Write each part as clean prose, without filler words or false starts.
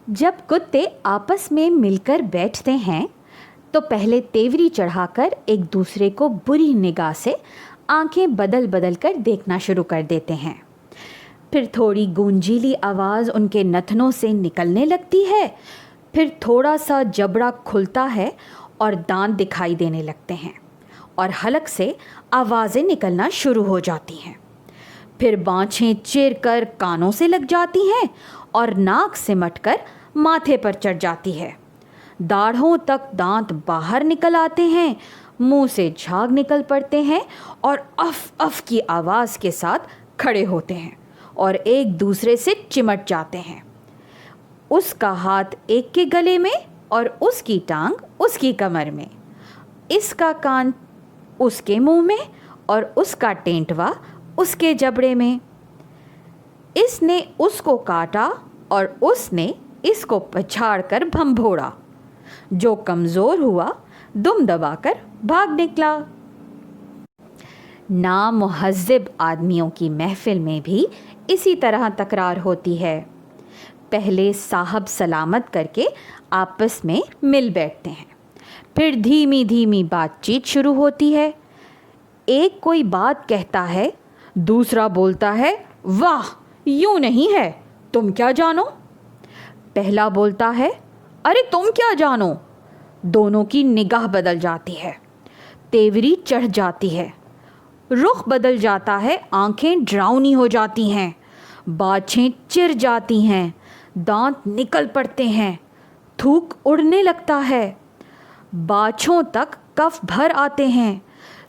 जब कुत्ते आपस में मिलकर बैठते हैं तो पहले तेवरी चढ़ाकर एक दूसरे को बुरी निगाह से आंखें बदल बदल कर देखना शुरू कर देते हैं। फिर थोड़ी गूंजीली आवाज़ उनके नथनों से निकलने लगती है। फिर थोड़ा सा जबड़ा खुलता है और दांत दिखाई देने लगते हैं और हलक से आवाज़ें निकलना शुरू हो जाती हैं। फिर बाँछें चिर कर कानों से लग जाती हैं और नाक सिमट कर माथे पर चढ़ जाती है। दाढ़ों तक दांत बाहर निकल आते हैं, मुंह से झाग निकल पड़ते हैं और अफ अफ की आवाज़ के साथ खड़े होते हैं और एक दूसरे से चिमट जाते हैं। उसका हाथ एक के गले में और उसकी टांग उसकी कमर में, इसका कान उसके मुंह में और उसका टेंटवा उसके जबड़े में। इसने उसको काटा और उसने इसको पछाड़ कर भंभोड़ा। जो कमज़ोर हुआ दुम दबाकर भाग निकला। नामुहज़्ज़िब आदमियों की महफिल में भी इसी तरह तकरार होती है। पहले साहब सलामत करके आपस में मिल बैठते हैं, फिर धीमी धीमी बातचीत शुरू होती है। एक कोई बात कहता है, दूसरा बोलता है, वाह यूँ नहीं है, तुम क्या जानो। पहला बोलता है, अरे तुम क्या जानो। दोनों की निगाह बदल जाती है, तेवरी चढ़ जाती है, रुख बदल जाता है, आंखें डरावनी हो जाती हैं, बाछें चिर जाती हैं, दांत निकल पड़ते हैं, थूक उड़ने लगता है, बाछों तक कफ भर आते हैं,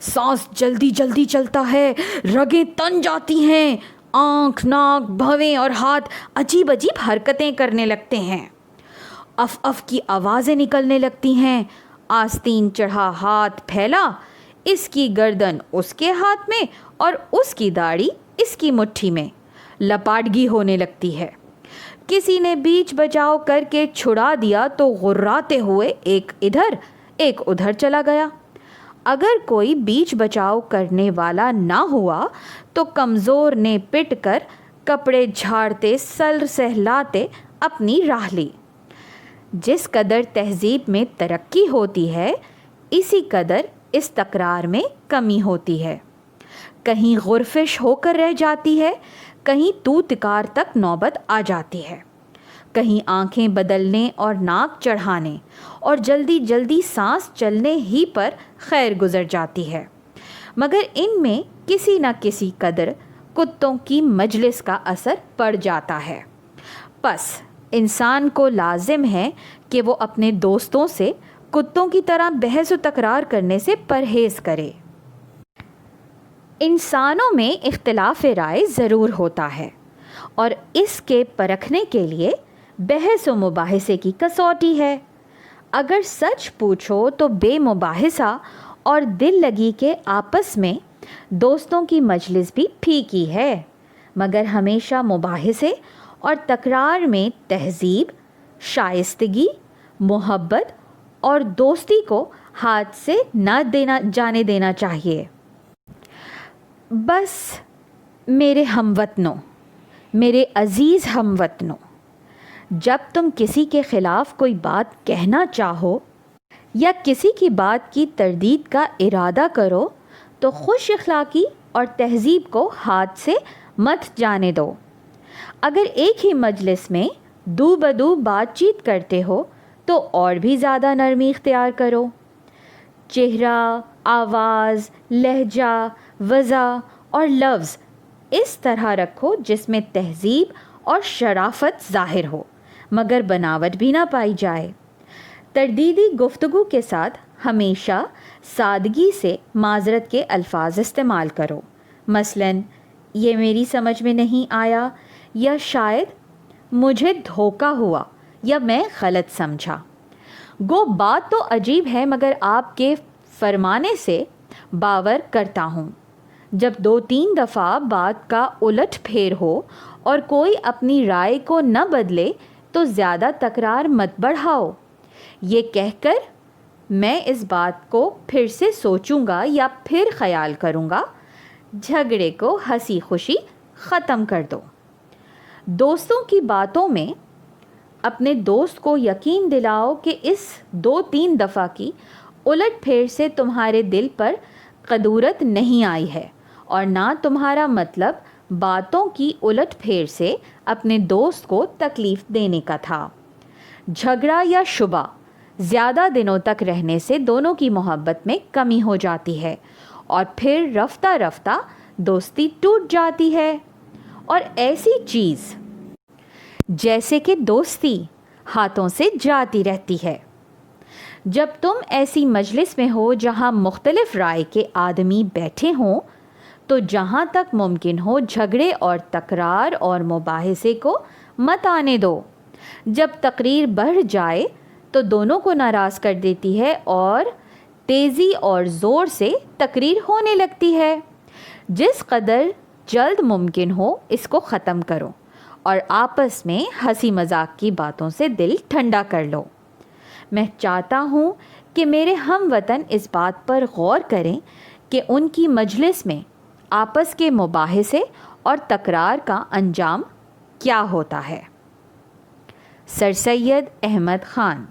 सांस जल्दी जल्दी चलता है, रगें तन जाती हैं, आँख नाक भवें और हाथ अजीब अजीब हरकतें करने लगते हैं। अफ अफ की आवाज़ें निकलने लगती हैं। आस्तीन चढ़ा हाथ फैला, इसकी गर्दन उसके हाथ में और उसकी दाढ़ी इसकी मुट्ठी में, लपाटगी होने लगती है। किसी ने बीच बचाव करके छुड़ा दिया तो गुर्राते हुए एक इधर एक उधर चला गया। अगर कोई बीच बचाव करने वाला ना हुआ तो कमज़ोर ने पिट कर कपड़े झाड़ते सर सहलाते अपनी राह ली। जिस कदर तहज़ीब में तरक्की होती है, इसी कदर इस तकरार में कमी होती है। कहीं गुरफिश होकर रह जाती है, कहीं तू तिकार तक नौबत आ जाती है, कहीं आंखें बदलने और नाक चढ़ाने और जल्दी जल्दी सांस चलने ही पर खैर गुजर जाती है। मगर इनमें किसी न किसी कदर कुत्तों की मजलिस का असर पड़ जाता है। बस इंसान को लाजिम है कि वो अपने दोस्तों से कुत्तों की तरह बहस व तकरार करने से परहेज़ करे। इंसानों में इख्तिलाफ राय ज़रूर होता है और इसके परखने के लिए बहस व मुबाहिसे की कसौटी है। अगर सच पूछो तो बेमुबाहिसा और दिल लगी के आपस में दोस्तों की मजलिस भी फीकी है, मगर हमेशा मुबाहिसे और तकरार में तहज़ीब, शाइस्तगी, मोहब्बत और दोस्ती को हाथ से न जाने देना चाहिए। बस मेरे हमवतनों, मेरे अज़ीज़ हमवतनों, जब तुम किसी के ख़िलाफ़ कोई बात कहना चाहो या किसी की बात की तरदीद का इरादा करो तो खुश अखलाक़ी और तहज़ीब को हाथ से मत जाने दो। अगर एक ही मजलिस में दू बदू बातचीत करते हो तो और भी ज़्यादा नरमी इख्तियार करो। चेहरा, आवाज़, लहजा, वज़ा और लफ्ज़ इस तरह रखो जिसमें तहज़ीब और शराफत ज़ाहिर हो, मगर बनावट भी ना पाई जाए। तरदीदी गुफ्तगू के साथ हमेशा सादगी से माज़रत के अल्फाज इस्तेमाल करो। मसलन, ये मेरी समझ में नहीं आया, या शायद मुझे धोखा हुआ, या मैं गलत समझा। गो बात तो अजीब है मगर आपके फरमाने से बावर करता हूँ। जब 2-3 दफ़ा बात का उलट फेर हो और कोई अपनी राय को न बदले तो ज़्यादा तकरार मत बढ़ाओ। ये कहकर मैं इस बात को फिर से सोचूंगा या फिर ख्याल करूंगा, झगड़े को हंसी खुशी ख़त्म कर दो। दोस्तों की बातों में اپنے دوست کو یقین دلاؤ کہ اس 2-3 دفعہ کی الٹ پھیر سے تمہارے دل پر قدورت نہیں آئی ہے اور نہ تمہارا مطلب باتوں کی الٹ پھیر سے اپنے دوست کو تکلیف دینے کا تھا۔ جھگڑا یا شبہ زیادہ دنوں تک رہنے سے دونوں کی محبت میں کمی ہو جاتی ہے اور پھر رفتہ رفتہ دوستی ٹوٹ جاتی ہے۔ اور ایسی چیز جیسے کہ دوستی ہاتھوں سے جاتی رہتی ہے۔ جب تم ایسی مجلس میں ہو جہاں مختلف رائے کے آدمی بیٹھے ہوں تو جہاں تک ممکن ہو جھگڑے اور تکرار اور مباحثے کو مت آنے دو۔ جب تقریر بڑھ جائے تو دونوں کو ناراض کر دیتی ہے اور تیزی اور زور سے تقریر ہونے لگتی ہے۔ جس قدر جلد ممکن ہو اس کو ختم کرو اور آپس میں ہنسی مذاق کی باتوں سے دل ٹھنڈا کر لو۔ میں چاہتا ہوں کہ میرے ہم وطن اس بات پر غور کریں کہ ان کی مجلس میں آپس کے مباحثے اور تکرار کا انجام کیا ہوتا ہے۔ سر سید احمد خان۔